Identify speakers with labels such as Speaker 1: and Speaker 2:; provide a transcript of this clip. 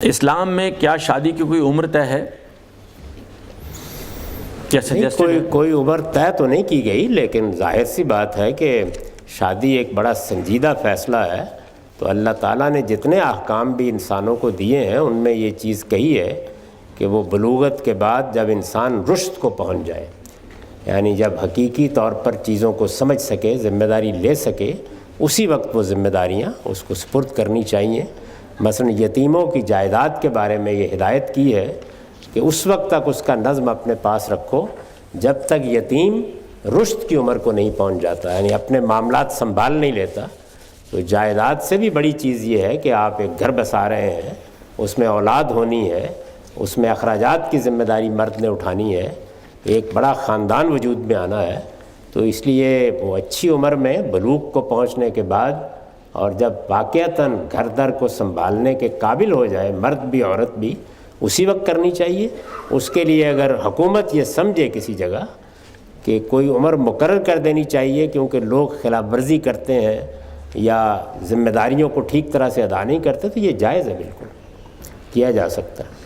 Speaker 1: اسلام میں کیا شادی کی کوئی عمر طے ہے؟
Speaker 2: کوئی عمر طے تو نہیں کی گئی، لیکن ظاہر سی بات ہے کہ شادی ایک بڑا سنجیدہ فیصلہ ہے، تو اللہ تعالیٰ نے جتنے احکام بھی انسانوں کو دیے ہیں ان میں یہ چیز کہی ہے کہ وہ بلوغت کے بعد جب انسان رشد کو پہنچ جائے، یعنی جب حقیقی طور پر چیزوں کو سمجھ سکے، ذمہ داری لے سکے، اسی وقت وہ ذمہ داریاں اس کو سپرد کرنی چاہیے۔ مثلا یتیموں کی جائیداد کے بارے میں یہ ہدایت کی ہے کہ اس وقت تک اس کا نظم اپنے پاس رکھو جب تک یتیم رشد کی عمر کو نہیں پہنچ جاتا، یعنی اپنے معاملات سنبھال نہیں لیتا۔ تو جائیداد سے بھی بڑی چیز یہ ہے کہ آپ ایک گھر بسا رہے ہیں، اس میں اولاد ہونی ہے، اس میں اخراجات کی ذمہ داری مرد نے اٹھانی ہے، ایک بڑا خاندان وجود میں آنا ہے۔ تو اس لیے وہ اچھی عمر میں بلوغ کو پہنچنے کے بعد اور جب واقعتاً گھر در کو سنبھالنے کے قابل ہو جائے مرد بھی عورت بھی، اسی وقت کرنی چاہیے۔ اس کے لیے اگر حکومت یہ سمجھے کسی جگہ کہ کوئی عمر مقرر کر دینی چاہیے کیونکہ لوگ خلاف ورزی کرتے ہیں یا ذمہ داریوں کو ٹھیک طرح سے ادا نہیں کرتے، تو یہ جائز ہے، بالکل کیا جا سکتا ہے۔